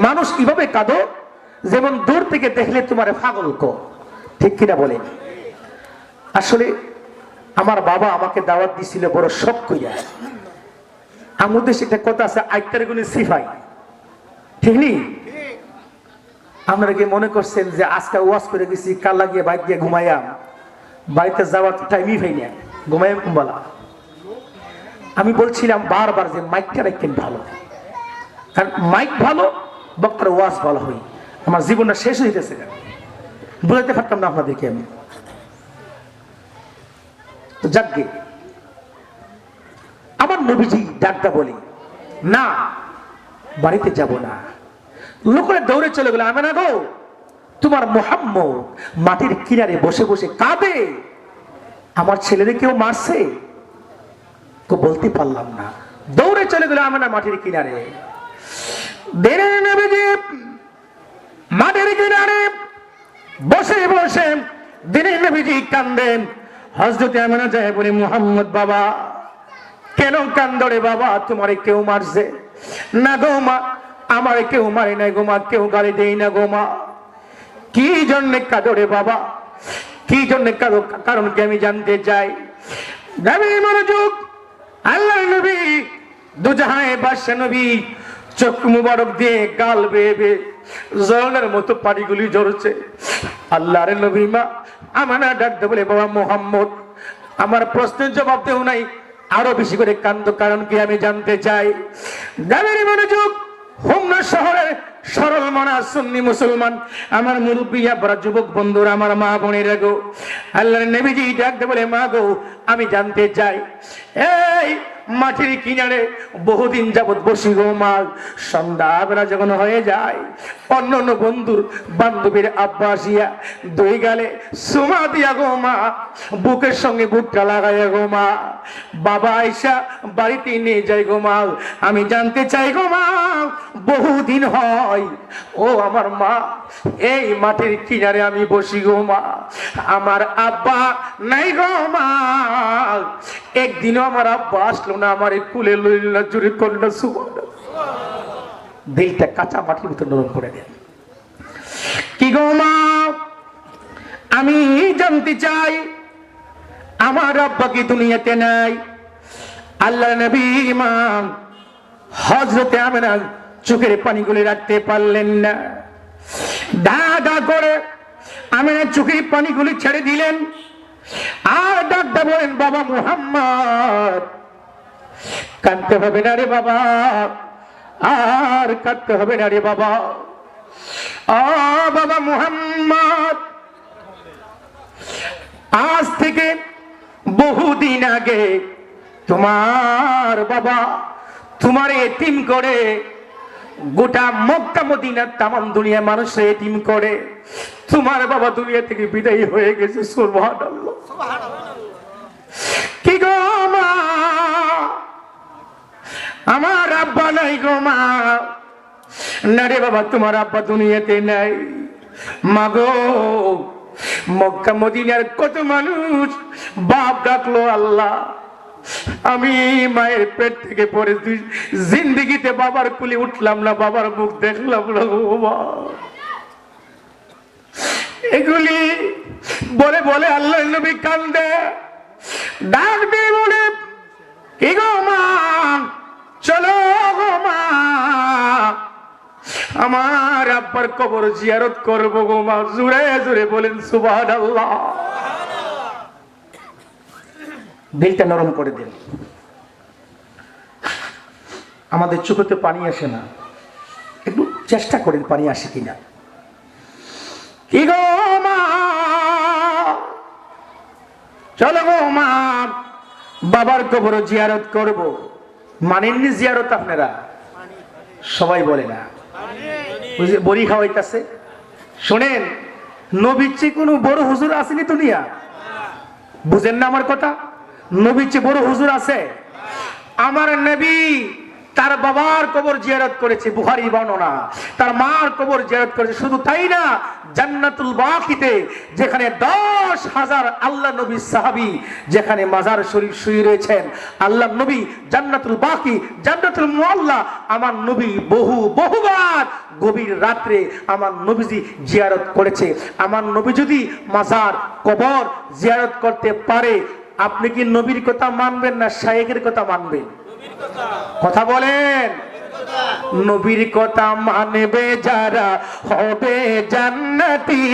মানুষ কিভাবে কাঁদো যেমন দূর থেকে দেখলে তোমার পাগল কো, ঠিক কিনা বলে? আসলে আমার বাবা আমাকে দাওয়াত দিছিল বড় শখ কইরা। আমাদের সেটা কথা আছে, আইতার গুণে সিফাই, ঠিক নি? আপনারা কি মনে করছেন যে আজকে ওয়াজ করে গেছি, কাল গিয়ে বাইক দিয়ে ঘুমাইয়াম, বাড়িতে যাওয়ার টাইমই পাই না, ঘুমাইয়াম কুম্বালা? আমি বলছিলাম বারবার যে মাইকটা রাখেন ভালো, কারণ মাইক ভালো, বক্তার ওয়াজ ভালো হই। আমার জীবনটা শেষ হইতেছে, বুঝাইতে পারতাম না আপনাদেরকে আমি। যাকগে, আমার নবীজি ডাকটা বলি না, বাড়িতে যাব না। লোকেরা দৌড়ে চলে গেল, আমি না গো, তোমার মুহাম্মদ মাটির কিনারে বসে বসে কাঁদে, আমার ছেলেদের কেউ মারছে? তো বলতে পারলাম না, দৌড়ে চলে গেল আমি না মাটির কিনারে। মাটির কিনারে বসে বসে দিনের নবীজি কান্দেন। হযরত আমিনা যায় বলে, মুহাম্মদ বাবা কেন কান্দো রে বাবা, তোমারে কেউ মারছে? না গো মা, আমারে কেউ মারে নাই গো মা, কেউ গালি দেই না গো মা। কি জন্য কাঁদো রে বাবা, কি জন্য কাঁদো, কারণ কি আমি জানতে চাই। গভীর মনোযোগ, আল্লাহর নবী দুজাহানের বাদশা নবী চোখ মুবারক দিয়ে গাল বেয়ে বেয়ে জলের মতো পানিগুলি ঝরছে। আল্লাহর নবী মা আমিনা ডাকতে বলে, বাবা মুহাম্মদ আমার প্রশ্নের জবাব দেও নাই, আরো বেশি করে কান্দো, কারণ কি আমি জানতে চাই। গভীর মনোযোগ, হোমনা শহরের সরল মনা সুন্নি মুসলমান আমার মুরব্বিয়া বড় যুবক বন্ধুরা, আমার মা বোনেরা গো, আল্লাহর নবীজি ডাকতে বলে, মা গো আমি জানতে চাই, এই মাটির কিনারে বহুদিন যাবত বসি গো মা, সন্ধ্যাবেলা যখন হয়ে যায় অন্য অন্য বন্ধুর বান্ধবীর আব্বা আসিয়া দুই গালে সুমা দিয়া গো মা, বুকের সঙ্গে বুকটা লাগাইয়া গো মা, বাবা আইসা বাড়িতে নিয়ে যায় গো মা। আমি জানতে চাই গো মা, বহুদিন হয় ও আমার মা, এই মাটির কিনারে আমি বসি গো মা, আমার আব্বা নাই গো মা, একদিনও আমার আব্বা আসলো না, আমার কুলে লইল জুড়ে করলো। দিলটা কাঁচা মাটির ভিতর নরম করে দেন। কি গো মা, আমি জানতে চাই আমার আব্বা কি দুনিয়াতে নাই? আল্লাহ নবী ইমাম হযরত আমিনা চোখের পানিগুলি রাখতে পারলেন না, দাদা করে আমিনা চোখের পানিগুলি ছেড়ে দিলেন আর ডাকতে বলেন, বাবা মুহাম্মদ কাঁদতে হবে না রে বাবা, আর কাঁদতে হবে না রে বাবা। ও বাবা মুহাম্মদ, আজ থেকে বহুদিন আগে তোমার বাবা তোমার এতিম করে, গোটা মক্কা মদিনা তামাম দুনিয়া মানুষের এতিম করে, তোমার বাবা দুনিয়া থেকে বিদায় হয়ে গেছে। সুবহানাল্লাহ। কি গো মা, আমার আব্বা নাই গো মা। না রে বাবা, তোমার আব্বা দুনিয়াতে নাই। মা গো, মক্কা মদিনার কত মানুষ বাপ ডাকলো আল্লাহ, আমি মায়ের পেট থেকে পরে জিন্দিগিতে বাবার কুলি উঠলাম না, বাবার মুখ দেখলাম না গো মা। এগুলি বলে বলে আল্লাহর নবী কান্দে, ডাক দিয়ে বলে, কি গো মা, চলো গো মা, আমার আব্বার কবর জিয়ারত করবো গো মা। জোরে জোরে বলেন সুবহানাল্লাহ। দিলটা নরম করে দেন। আমাদের চোখে পানি আসে না, একটু চেষ্টা করেন পানি আসে কিনা। কি গো মা, চলো গো মা, বাবার কবর জিয়ারত করব। মানেননি জিয়ারত আপনারা? সবাই বলে না, বড়ি খাওয়াইতেছে। শোনেন, নবীর চেয়ে কোনো বড় হুজুর আসেনি দুনিয়া? বুঝেন না আমার কথা? নবীর চেয়ে বড় হুজুর আছে? আমার নবী তার বাবার কবর জিয়ারত করেছে, বুখারী বর্ণনা। তার মার কবর জিয়ারত করেছে। শুধু তাই না, জান্নাতুল বাকিতে যেখানে 10,000 আল্লাহ নবী সাহাবী যেখানে মাজার শরীফ শুয়ে রয়েছেন, আল্লাহ নবী জান্নাতুল বাকি, জান্নাতুল মুআল্লা, আমার নবী বহুবার গভীর রাত্রে আমার নবীজি জিয়ারত করেছে। আমার নবী যদি মাজার কবর জিয়ারত করতে পারে, আপনি কি নবীর কথা মানবেন না শায়েখের কথা মানবেন? কথা বলেন। নবীর কথা মানবে যারা হবে জান্নাতি,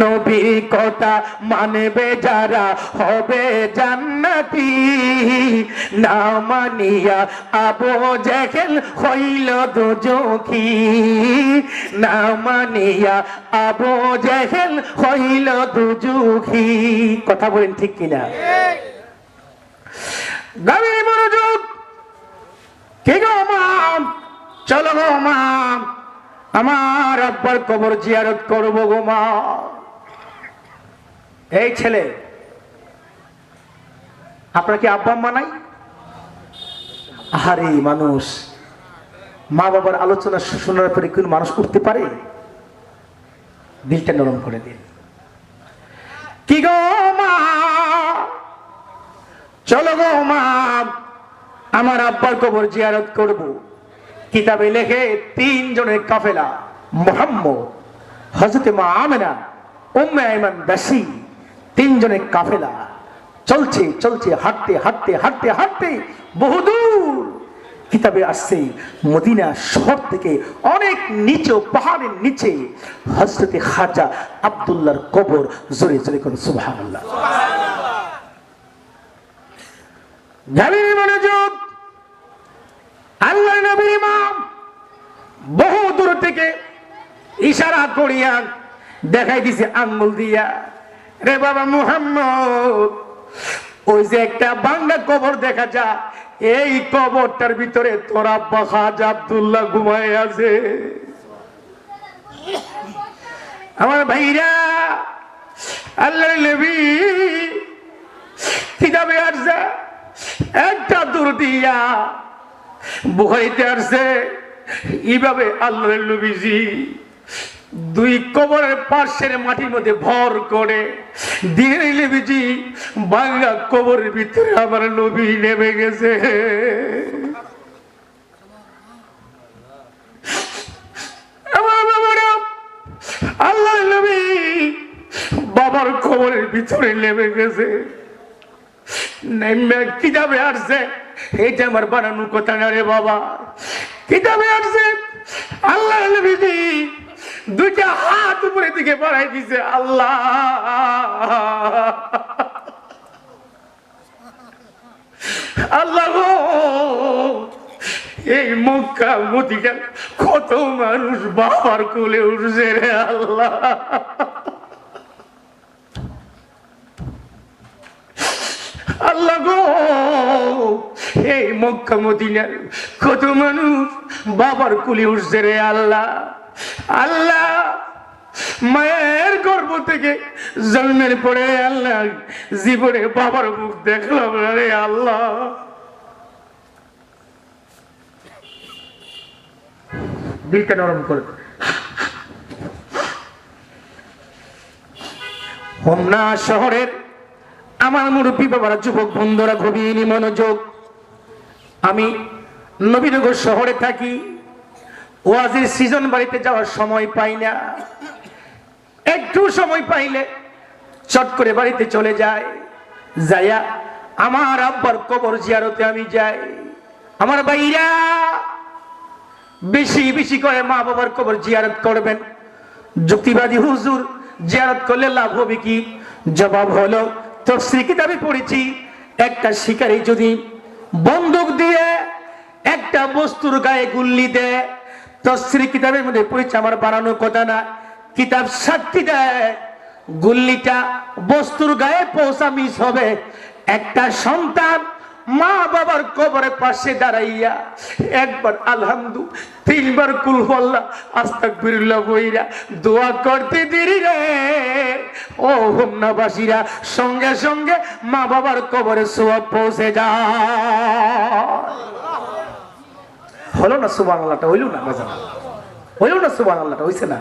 নবীর কথা মানবে যারা হবে জান্নাতি। না মানিয়া আবু জেহেল হইল দোজখী, না মানিয়া আবু জেহেল হইল দোজখী। কথা বলেন ঠিক কিনা? গভীর মনোযোগ। কি গো মা, চলো গো মা, আমার আব্বার কবর জিয়ারত করবো গো মা। এই ছেলে, আপনার কি আব্বা আম্মা নাই? আরে মানুষ মা বাবার আলোচনা শোনার পরে কোন মানুষ উঠতে পারে? দিলটা নরম করে দিন। কি গো মা, চলো গো মা, আমার আব্বার কবর জিয়ারত করব। কিতাবে লেখে 3 জনের কাফেলা, মুহাম্মদ, হযরত মা আমেনা, উম্মে আইমান দাসী, 3 জনের কাফেলা চলছে চলছে, হাঁটতে হাঁটতে হাঁটতে হাঁটতে বহুদূর। কিতাবে আসছে মদিনা শহর থেকে অনেক নিচে, পাহাড়ের নিচে হযরত খাজা আব্দুল্লাহর কবর। জোরে জোরে কোন সুবহানাল্লাহ। গভীর মনোযোগ। আল্লাহ নবীর ইমাম বহু দূর থেকে ইশারা করিয়া দেখাই দিছে আঙ্গুল দিয়া, রে বাবা মুহাম্মদ, ওই যে একটা বাংলা কবর দেখা যায়, এই কবরটার ভিতরে তোর আব্বা খাজা আব্দুল্লাহ ঘুমায় আছে। আমার ভাইরা, আল্লাহ নবী কিতাবে আসছে একটা দূর দিয়া, বুখারীতে আসছে এইভাবে আল্লাহ নবীজি 2 কবরের পাশের মাটির মধ্যে ভর করে দিয়ে নবীজি বাংলা কবরের ভিতরে আমার নবী নেমে গেছে। আমার বাবারা, আল্লাহ নবী বাবার কবরের ভিতরে নেমে গেছে। কিতাবে আসছে, এটা আমার বানানোর কথা না রে বাবা। কিতাবে আসছে আল্লাহ নবীজি 2টা হাত উপরের দিকে বাড়াই দিছে। আল্লাহ, আল্লাহ গো, এই মক্কা মদিনা কত মানুষ বাবার কোলে উঠছে রে আল্লাহ। আল্লাহ গো, এই মক্কা মদিনার কত মানুষ বাবার কোলে উঠছে রে আল্লাহ। আল্লাহ, মায়ের গর্ভ থেকে জন্মের পরে আল্লাহ জীবনে বাবার মুখ দেখলাম না রে আল্লাহ। দিলটা নরম করে। হোমনা শহরের আমার মুরব্বী বাবারা, যুবক বন্ধুরা, গভীর মনোযোগ। আমি নবীনগর শহরে থাকি। ওয়াজের সিজন বাড়িতে যাওয়ার সময় পাই না, একটু সময় পাইলে চট করে বাড়িতে চলে যায়। যাইয়া আমার আব্বার কবর জিয়ারতে আমি যাই। আমার ভাইরা বেশি বেশি করে মা বাবার কবর জিয়ারত করবেন। যুক্তিবাদী হুজুর, জিয়ারত করলে লাভ হবে কি? জবাব হলো, তাফসীর কিতাবে পড়েছি, একটা শিকারী যদি বন্দুক দিয়ে একটা বস্তুর গায়ে গুল্লি দেয়, তাফসীর কিতাবের মধ্যে পড়েছে, আমার বানানোর কথা না, কিতাব সাক্ষী দেয়, গুল্লিটা বস্তুর গায়ে পৌঁছা মিস হবে। একটা সন্তান মা বাবার কবরের পাশে দাঁড়াইয়া একবার আলহামদু, 3 বার কুল আল্লাহ আস্তাগফিরুল্লাহ বইরা দোয়া করতে দেরি রে ও হোমনাবাসীরা, সঙ্গে সঙ্গে মা বাবার কবরে সওয়াব পৌঁছে যায়। হলো না সুবহানাল্লাহটা? হইল না বাজান? হইল না সুবহানাল্লাহটা? হইছে না?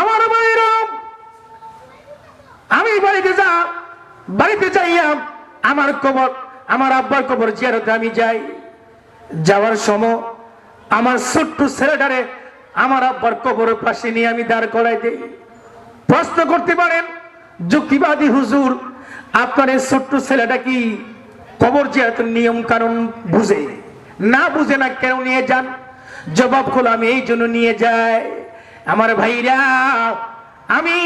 আমার ভাইরা, আমি বাড়িতে যাইয়া আমার কবর, আমার আব্বার কবর জিয়ারতে আমি যাই। যাওয়ার সময় আমার ছোট্ট ছেলেটারে আমার আব্বার কবরের পাশে নিয়ে আমি দাঁড় করাই দিই। প্রশ্ন করতে পারেন যুক্তিবাদী হুজুর, আপনার এই ছোট্ট ছেলেটা কি কবর জিয়ারতের নিয়ম কানুন বুঝে? না বুঝে না, কেন নিয়ে যান? জবাব হলো আমি এই জন্য নিয়ে যাই আমার ভাইরা, আমি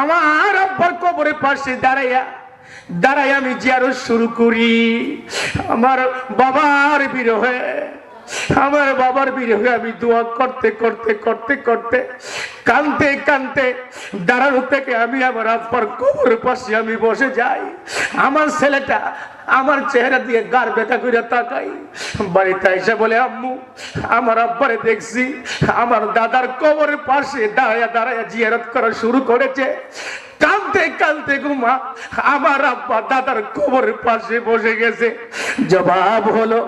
আমার আব্বার কবরের পাশে দাঁড়াই আমি জিয়ারত শুরু করি। আমার বাবার বিরহে আমি দোয়া করতে কানতে দাঁড়ানো থেকে আমি আমার আব্বার কবরের পাশে আমি বসে যাই। আমার ছেলেটা আমার চেহারা দিয়ে গার ব্যথা করে তাকাই। বাড়িতে এসে বলে, আম্মু আমার আব্বারে দেখছি আমার দাদার কবরের পাশে দাঁড়ায়া জিয়ারত করা শুরু করেছে। কানতে ঘুমা আমার আব্বা দাদার কবরের পাশে বসে গেছে। জবাব হলো,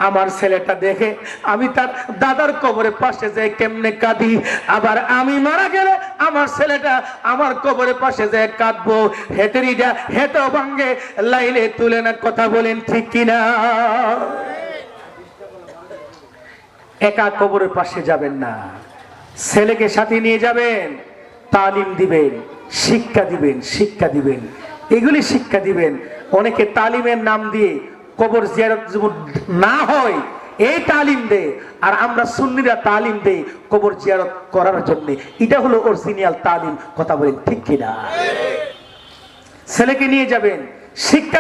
আমার ছেলেটা দেখে আমি তার দাদার কবরের পাশে যাই কেমনে কাঁদি, আবার আমি মারা গেলে আমার ছেলেটা আমার কবরের পাশে যায় কাঁদবো। হেতেরিটা হেতো ভাঙ্গে লাইলে তুলে না, কথা বলেন ঠিক কিনা? একা কবরের পাশে যাবেন না, ছেলেকে সাথে নিয়ে যাবেন, তালিম দিবেন, শিক্ষা দিবেন, এগুলি শিক্ষা দিবেন। অনেকে তালিমের নাম দিয়ে কবর জিয়ারত না হয় এই তালিম দেয়, আর আমরা সুন্নিরা তালিম দেই কবর জিয়ারত করার জন্য। এটা হলো অরিজিনাল তালিম, কথা বলেন ঠিক কিনা? ছেলেকে নিয়ে যাবেন, শিক্ষা